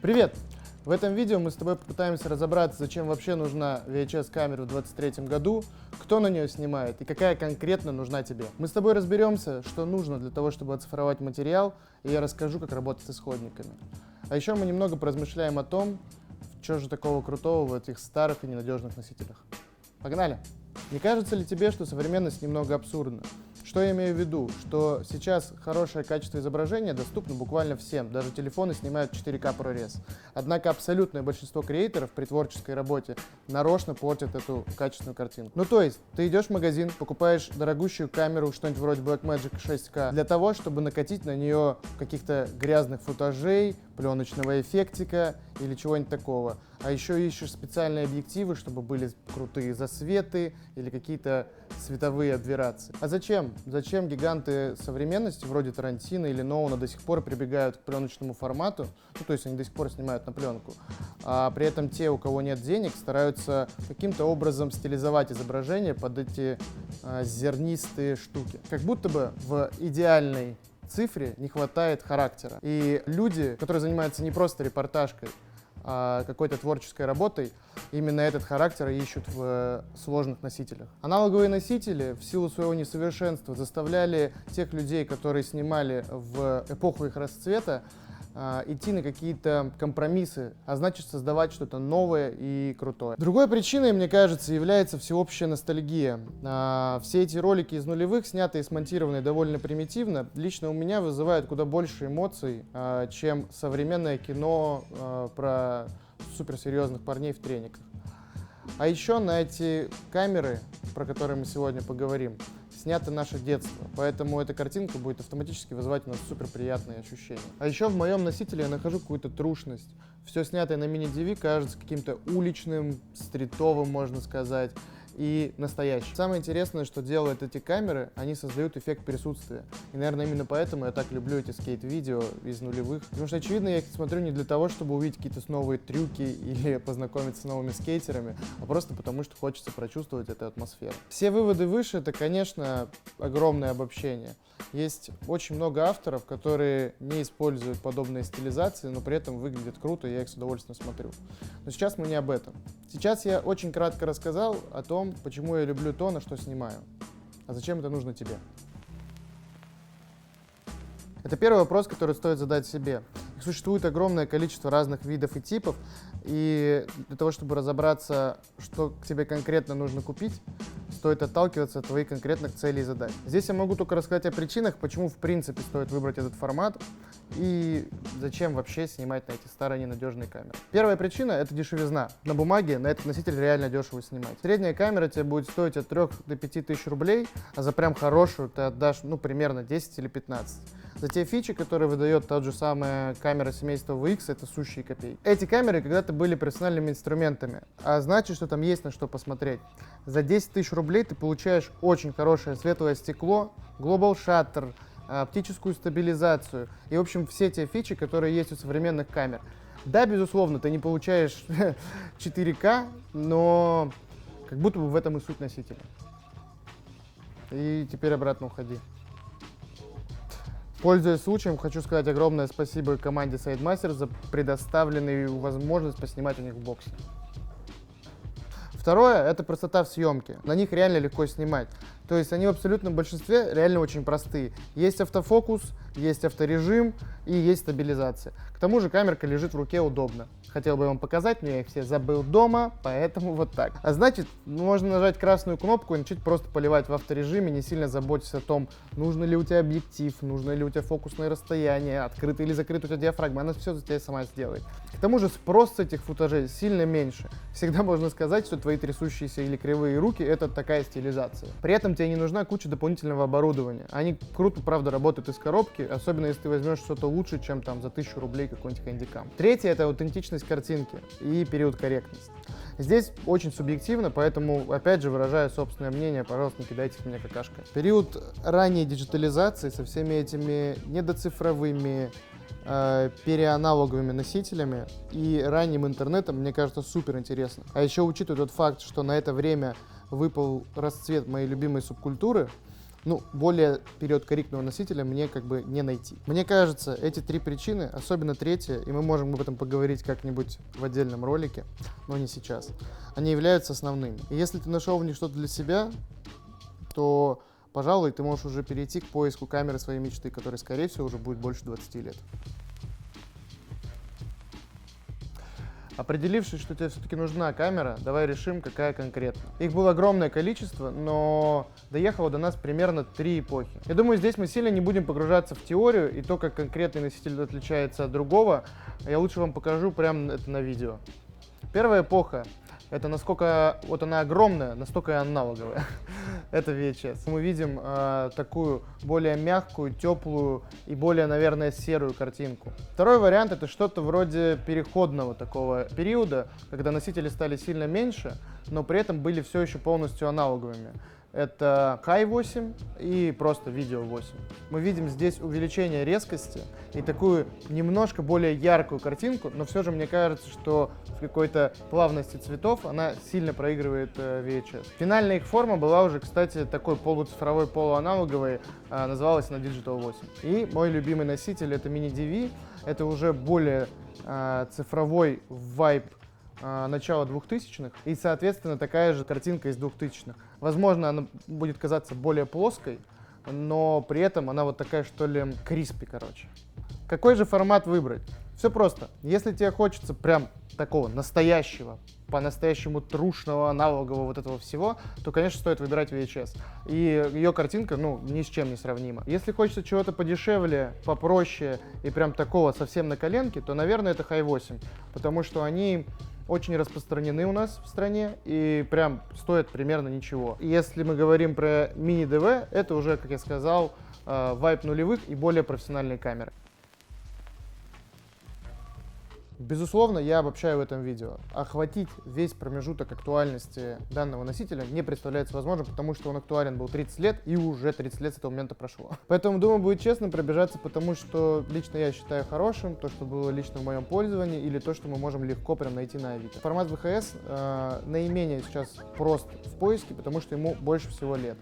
Привет! В этом видео мы с тобой попытаемся разобраться, зачем вообще нужна VHS-камера в 2023 году, кто на нее снимает и какая конкретно нужна тебе. Мы с тобой разберемся, что нужно для того, чтобы оцифровать материал, и я расскажу, как работать с исходниками. А еще мы немного поразмышляем о том, что же такого крутого в этих старых и ненадежных носителях. Погнали! Не кажется ли тебе, что современность немного абсурдна? Что я имею в виду? Что сейчас хорошее качество изображения доступно буквально всем, даже телефоны снимают 4К ProRes. Однако абсолютное большинство креаторов при творческой работе нарочно портят эту качественную картинку. Ну то есть, ты идешь в магазин, покупаешь дорогущую камеру, что-нибудь вроде Blackmagic 6K, для того, чтобы накатить на нее каких-то грязных футажей, пленочного эффектика или чего-нибудь такого. А еще ищешь специальные объективы, чтобы были крутые засветы или какие-то световые аберрации. А зачем? Зачем гиганты современности, вроде Тарантино или Нолана, до сих пор прибегают к пленочному формату? Ну, то есть они до сих пор снимают на пленку. А при этом те, у кого нет денег, стараются каким-то образом стилизовать изображение под эти зернистые штуки. Как будто бы в идеальной цифре не хватает характера. И люди, которые занимаются не просто репортажкой, а какой-то творческой работой, именно этот характер ищут в сложных носителях. Аналоговые носители в силу своего несовершенства заставляли тех людей, которые снимали в эпоху их расцвета, идти на какие-то компромиссы, а значит создавать что-то новое и крутое. Другой причиной, мне кажется, является всеобщая ностальгия. Все эти ролики из нулевых, снятые и смонтированные довольно примитивно, лично у меня вызывают куда больше эмоций, чем современное кино про суперсерьезных парней в трениках. А еще на эти камеры, про которые мы сегодня поговорим, снято наше детство, поэтому эта картинка будет автоматически вызывать у нас супер приятные ощущения. А еще в моем носителе я нахожу какую-то трушность. Все снятое на мини-DV кажется каким-то уличным, стритовым, можно сказать, и настоящим. Самое интересное, что делают эти камеры, они создают эффект присутствия. И, наверное, именно поэтому я так люблю эти скейт-видео из нулевых. Потому что, очевидно, я их смотрю не для того, чтобы увидеть какие-то новые трюки или познакомиться с новыми скейтерами, а просто потому, что хочется прочувствовать эту атмосферу. Все выводы выше — это, конечно, огромное обобщение. Есть очень много авторов, которые не используют подобные стилизации, но при этом выглядят круто, и я их с удовольствием смотрю. Но сейчас мы не об этом. Сейчас я очень кратко рассказал о том, почему я люблю то, на что снимаю. А зачем это нужно тебе? Это первый вопрос, который стоит задать себе. Их существует огромное количество разных видов и типов, и для того, чтобы разобраться, что тебе конкретно нужно купить, стоит отталкиваться от твоих конкретных целей и задач. Здесь я могу только рассказать о причинах, почему в принципе стоит выбрать этот формат и зачем вообще снимать на эти старые ненадежные камеры. Первая причина — это дешевизна. На бумаге на этот носитель реально дешево снимать. Средняя камера тебе будет стоить от 3 до 5 тысяч рублей, а за прям хорошую ты отдашь примерно 10 или 15. За те фичи, которые выдает та же самая камера семейства VX, это сущие копейки. Эти камеры когда-то были профессиональными инструментами, а значит, что там есть на что посмотреть. За 10 тысяч рублей ты получаешь очень хорошее светлое стекло, Global Shutter, оптическую стабилизацию и, в общем, все те фичи, которые есть у современных камер. Да, безусловно, ты не получаешь 4К, но как будто бы в этом и суть носителя. И теперь обратно уходи. Пользуясь случаем, хочу сказать огромное спасибо команде SideMaster за предоставленную возможность поснимать у них в боксе. Второе — это простота в съемке. На них реально легко снимать. То есть они в абсолютном большинстве реально очень простые. Есть автофокус, есть авторежим и есть стабилизация. К тому же камерка лежит в руке удобно. Хотел бы вам показать, но я их все забыл дома, поэтому вот так. А значит, можно нажать красную кнопку и начать просто поливать в авторежиме, не сильно заботясь о том, нужно ли у тебя объектив, нужно ли у тебя фокусное расстояние, открыто или закрыто у тебя диафрагма. Она все за тебя сама сделает. К тому же спрос с этих футажей сильно меньше. Всегда можно сказать, что твои трясущиеся или кривые руки — это такая стилизация. При этом тебе не нужна куча дополнительного оборудования. Они круто, правда, работают из коробки, особенно если ты возьмешь что-то лучше, чем там за 1000 рублей какой-нибудь хэндикам. Третье — это аутентичность картинки и период корректности. Здесь очень субъективно, поэтому, опять же, выражаю собственное мнение, пожалуйста, не кидайте в меня какашкой. Период ранней диджитализации со всеми этими недоцифровыми, переаналоговыми носителями и ранним интернетом, мне кажется, супер интересно. А еще учитывая тот факт, что на это время выпал расцвет моей любимой субкультуры, Ну, более период корректного носителя мне как бы не найти. Мне кажется, эти 3 причины, особенно третья, и мы можем об этом поговорить как-нибудь в отдельном ролике, но не сейчас, они являются основными. И если ты нашел в них что-то для себя, то, пожалуй, ты можешь уже перейти к поиску камеры своей мечты, которой, скорее всего, уже будет больше 20 лет. Определившись, что тебе все-таки нужна камера, давай решим, какая конкретно. Их было огромное количество, но доехало до нас примерно 3 эпохи. Я думаю, здесь мы сильно не будем погружаться в теорию и то, как конкретный носитель отличается от другого. Я лучше вам покажу прямо это на видео. Первая эпоха. Это насколько вот она огромная, настолько и аналоговая. Это VHS. Мы видим такую более мягкую, теплую и более, наверное, серую картинку. Второй вариант — это что-то вроде переходного такого периода, когда носители стали сильно меньше, но при этом были все еще полностью аналоговыми. Это High 8 и просто Video 8. Мы видим здесь увеличение резкости и такую немножко более яркую картинку, но все же мне кажется, что в какой-то плавности цветов она сильно проигрывает VHS. Финальная их форма была уже, кстати, такой полуцифровой, полуаналоговой, называлась она Digital 8. И мой любимый носитель — это Mini DV. Это уже более цифровой вайб начала 2000-х, и, соответственно, такая же картинка из 2000-х. Возможно, она будет казаться более плоской, но при этом она вот такая, что ли, криспи, короче. Какой же формат выбрать? Все просто. Если тебе хочется прям такого настоящего, по-настоящему трушного, аналогового вот этого всего, то, конечно, стоит выбирать VHS. И ее картинка, ну, ни с чем не сравнима. Если хочется чего-то подешевле, попроще и прям такого совсем на коленке, то, наверное, это High 8, потому что они очень распространены у нас в стране и прям стоят примерно ничего. И если мы говорим про мини-ДВ, это уже, как я сказал, вайб нулевых и более профессиональные камеры. Безусловно, я обобщаю в этом видео. Охватить весь промежуток актуальности данного носителя не представляется возможным, потому что он актуален был 30 лет, и уже 30 лет с этого момента прошло. Поэтому, думаю, будет честно пробежаться, потому что лично я считаю хорошим то, что было лично в моем пользовании, или то, что мы можем легко прям найти на Авито. Формат VHS наименее сейчас прост в поиске, потому что ему больше всего лет.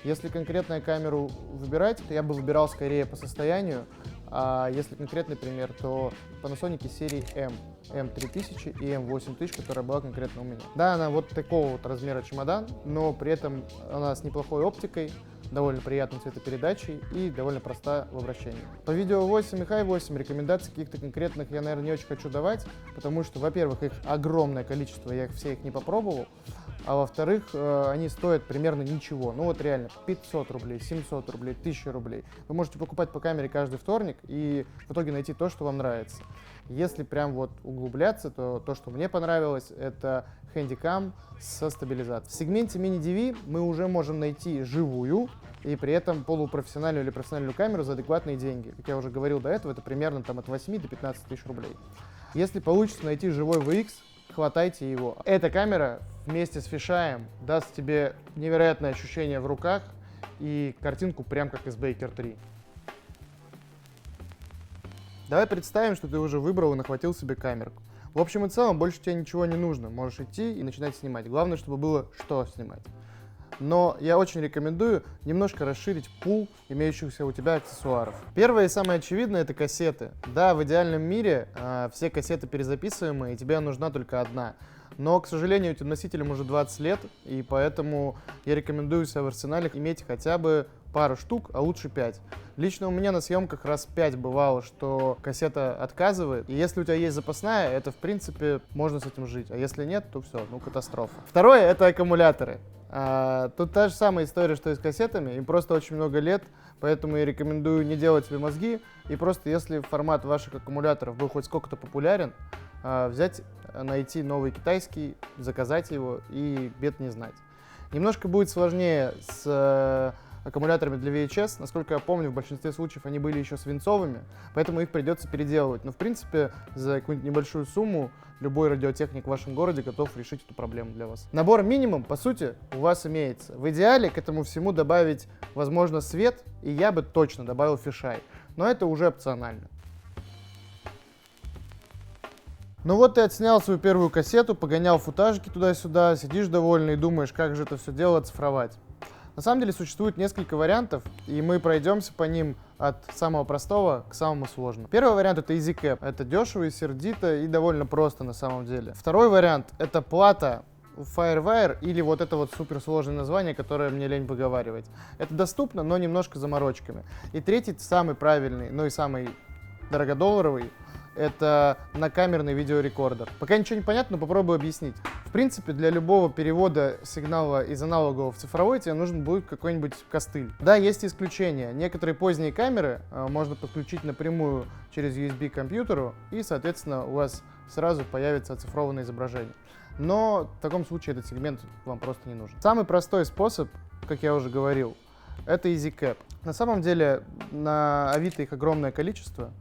Если конкретную камеру выбирать, то я бы выбирал скорее по состоянию. А если конкретный пример, то Panasonic серии M, M3000 и M8000, которая была конкретно у меня. Да, она вот такого вот размера чемодан, но при этом она с неплохой оптикой, довольно приятной цветопередачей и довольно проста в обращении. По Video 8 и High 8 рекомендаций каких-то конкретных я, наверное, не очень хочу давать, потому что, во-первых, их огромное количество, я все их не попробовал, а во-вторых, они стоят примерно ничего. Ну вот реально, 500 рублей, 700 рублей, 1000 рублей. Вы можете покупать по камере каждый вторник и в итоге найти то, что вам нравится. Если прям вот углубляться, то то, что мне понравилось, это Handycam со стабилизацией. В сегменте Mini DV мы уже можем найти живую и при этом полупрофессиональную или профессиональную камеру за адекватные деньги. Как я уже говорил до этого, это примерно там от 8 до 15 тысяч рублей. Если получится найти живой VX, хватайте его. Эта камера вместе с фишаем даст тебе невероятное ощущение в руках и картинку прям как из Baker 3. Давай представим, что ты уже выбрал и нахватил себе камерку. В общем и целом больше тебе ничего не нужно, можешь идти и начинать снимать. Главное, чтобы было что снимать. Но я очень рекомендую немножко расширить пул имеющихся у тебя аксессуаров. Первое и самое очевидное — это кассеты. Да, в идеальном мире все кассеты перезаписываемые, и тебе нужна только одна. Но, к сожалению, этим носителям уже 20 лет, и поэтому я рекомендую себе в арсенале иметь хотя бы пару штук, а лучше 5. Лично у меня на съемках раз 5 бывало, что кассета отказывает. И если у тебя есть запасная, это, в принципе, можно с этим жить. А если нет, то все, ну катастрофа. Второе — это аккумуляторы. Тут та же самая история, что и с кассетами. Им просто очень много лет, поэтому я рекомендую не делать себе мозги. И просто, если формат ваших аккумуляторов был хоть сколько-то популярен, взять, найти новый китайский, заказать его и бед не знать. Немножко будет сложнее с аккумуляторами для VHS. Насколько я помню, в большинстве случаев они были еще свинцовыми, поэтому их придется переделывать. Но, в принципе, за какую-нибудь небольшую сумму любой радиотехник в вашем городе готов решить эту проблему для вас. Набор минимум, по сути, у вас имеется. В идеале к этому всему добавить, возможно, свет, и я бы точно добавил фишай. Но это уже опционально. Ну вот ты отснял свою первую кассету, погонял футажики туда-сюда, сидишь довольный и думаешь, как же это все дело оцифровать. На самом деле существует несколько вариантов, и мы пройдемся по ним от самого простого к самому сложному. Первый вариант — это EasyCap. Это дешево и сердито, и довольно просто на самом деле. Второй вариант — это плата FireWire или вот это вот суперсложное название, которое мне лень выговаривать. Это доступно, но немножко заморочками. И третий, самый правильный, но и самый дорогодолларовый, это накамерный видеорекордер. Пока ничего не понятно, но попробую объяснить. В принципе, для любого перевода сигнала из аналогового в цифровой тебе нужен будет какой-нибудь костыль. Да, есть исключения. Некоторые поздние камеры можно подключить напрямую через USB к компьютеру, и, соответственно, у вас сразу появится оцифрованное изображение. Но в таком случае этот сегмент вам просто не нужен. Самый простой способ, как я уже говорил, это EasyCap. На самом деле на Авито их огромное количество,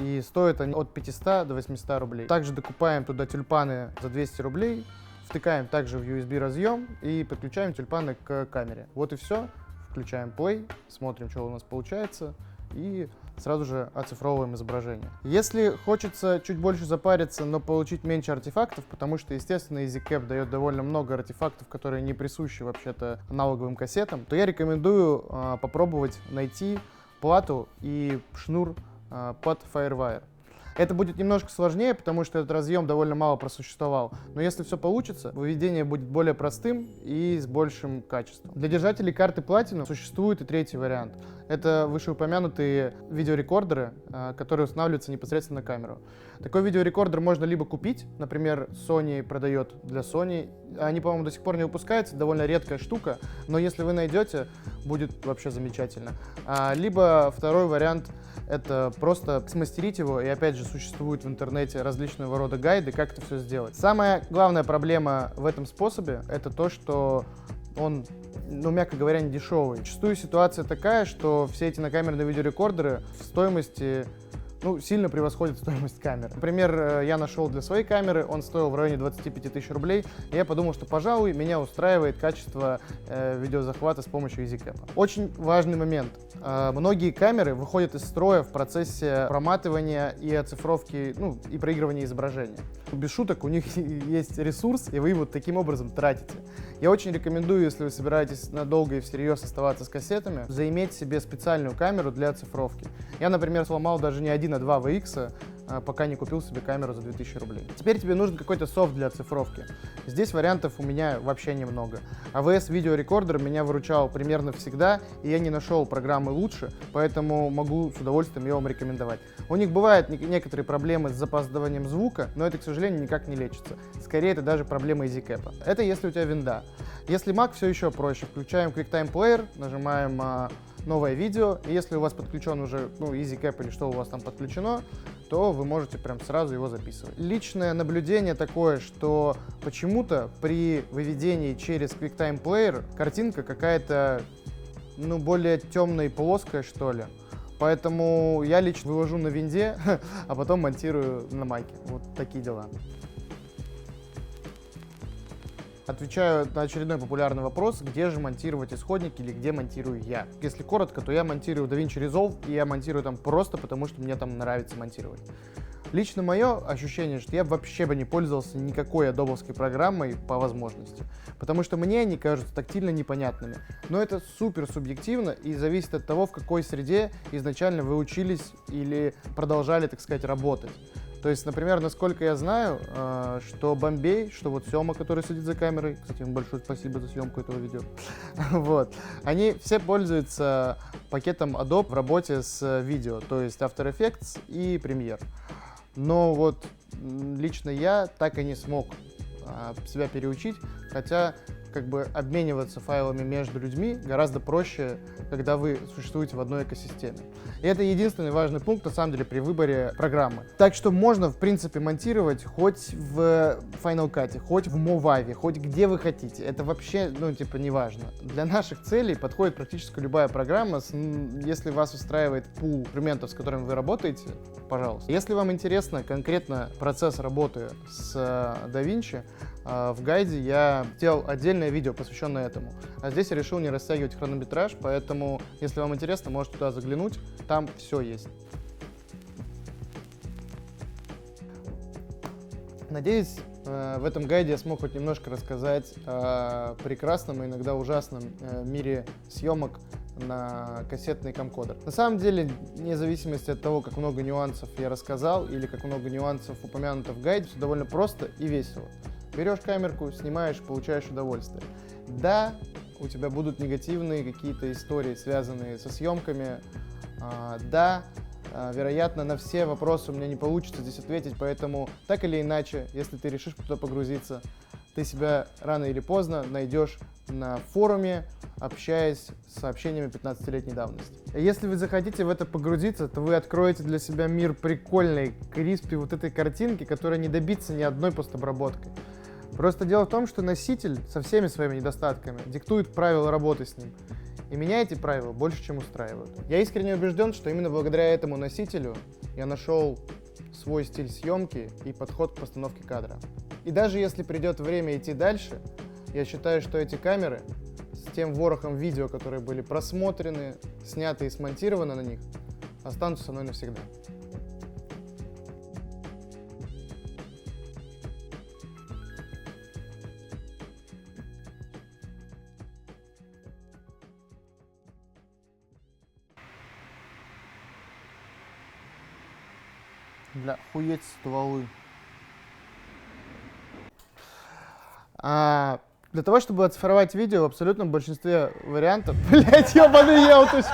и стоят они от 500 до 800 рублей. Также докупаем туда тюльпаны за 200 рублей, втыкаем также в USB разъем и подключаем тюльпаны к камере. Вот и все. Включаем play, смотрим, что у нас получается, и сразу же оцифровываем изображение. Если хочется чуть больше запариться, но получить меньше артефактов, потому что, естественно, EasyCap дает довольно много артефактов, которые не присущи вообще-то аналоговым кассетам, то я рекомендую попробовать найти плату и шнур под FireWire. Это будет немножко сложнее, потому что этот разъем довольно мало просуществовал. Но если все получится, выведение будет более простым и с большим качеством. Для держателей карты Platinum существует и третий вариант. Это вышеупомянутые видеорекордеры, которые устанавливаются непосредственно на камеру. Такой видеорекордер можно либо купить, например, Sony продает для Sony. Они, по-моему, до сих пор не выпускаются, довольно редкая штука, но если вы найдете, будет вообще замечательно. Либо второй вариант — это просто смастерить его, и опять же существуют в интернете различного рода гайды, как это все сделать. Самая главная проблема в этом способе — это то, что он, мягко говоря, не дешевый. Зачастую ситуация такая, что все эти накамерные видеорекордеры в стоимости сильно превосходит стоимость камеры. Например, я нашел для своей камеры, он стоил в районе 25 тысяч рублей, и я подумал, что, пожалуй, меня устраивает качество видеозахвата с помощью EasyCap. Очень важный момент. Многие камеры выходят из строя в процессе проматывания и оцифровки, и проигрывания изображения. Без шуток, у них есть ресурс, и вы его таким образом тратите. Я очень рекомендую, если вы собираетесь надолго и всерьез оставаться с кассетами, заиметь себе специальную камеру для оцифровки. Я, например, сломал даже не один, а два VX, пока не купил себе камеру за 2000 рублей. Теперь тебе нужен какой-то софт для оцифровки. Здесь вариантов у меня вообще немного. AVS видеорекордер меня выручал примерно всегда, и я не нашел программы лучше, поэтому могу с удовольствием ее вам рекомендовать. У них бывают некоторые проблемы с запаздыванием звука, но это, к сожалению, никак не лечится. Скорее, это даже проблема EasyCap. Это если у тебя винда. Если Mac, все еще проще. Включаем QuickTime Player, нажимаем новое видео, и если у вас подключен уже EasyCap или что у вас там подключено, то вы можете прям сразу его записывать. Личное наблюдение такое, что почему-то при выведении через QuickTime Player картинка какая-то, более темная и плоская, что ли. Поэтому я лично вывожу на винде, а потом монтирую на маке. Вот такие дела. Отвечаю на очередной популярный вопрос, где же монтировать исходники или где монтирую я. Если коротко, то я монтирую DaVinci Resolve, и я монтирую там просто потому, что мне там нравится монтировать. Лично мое ощущение, что я вообще бы не пользовался никакой адобовской программой по возможности, потому что мне они кажутся тактильно непонятными. Но это супер субъективно и зависит от того, в какой среде изначально вы учились или продолжали, так сказать, работать. То есть, например, насколько я знаю, что Бомбей, что вот Сёма, который сидит за камерой, кстати, ему большое спасибо за съемку этого видео, вот, они все пользуются пакетом Adobe в работе с видео, то есть After Effects и Premiere. Но вот лично я так и не смог себя переучить, хотя обмениваться файлами между людьми гораздо проще, когда вы существуете в одной экосистеме. И это единственный важный пункт, на самом деле, при выборе программы. Так что можно, в принципе, монтировать хоть в Final Cut, хоть в Movavi, хоть где вы хотите. Это вообще, не важно. Для наших целей подходит практически любая программа, если вас устраивает пул инструментов, с которыми вы работаете, пожалуйста. Если вам интересно конкретно процесс работы с DaVinci, в гайде я сделал отдельное видео, посвященное этому. А здесь я решил не растягивать хронометраж, поэтому, если вам интересно, можете туда заглянуть, там все есть. Надеюсь, В этом гайде я смог хоть немножко рассказать о прекрасном и иногда ужасном мире съемок на кассетный камкодер. На самом деле, вне зависимости от того, как много нюансов я рассказал или как много нюансов упомянуто в гайде, все довольно просто и весело. Берешь камерку, снимаешь, получаешь удовольствие. Да, у тебя будут негативные какие-то истории, связанные со съемками. Да, вероятно, на все вопросы у меня не получится здесь ответить, поэтому так или иначе, если ты решишь туда погрузиться, ты себя рано или поздно найдешь на форуме, общаясь с сообщениями 15-летней давности. Если вы захотите в это погрузиться, то вы откроете для себя мир прикольной, криспи вот этой картинки, которая не добится ни одной постобработкой. Просто дело в том, что носитель со всеми своими недостатками диктует правила работы с ним. И меня эти правила больше, чем устраивают. Я искренне убежден, что именно благодаря этому носителю я нашел свой стиль съемки и подход к постановке кадра. И даже если придет время идти дальше, я считаю, что эти камеры с тем ворохом видео, которые были просмотрены, сняты и смонтированы на них, останутся со мной навсегда. Бля, хуеть стволы. Для того, чтобы оцифровать видео в абсолютном большинстве вариантов... Блять, ёбаный елтуш!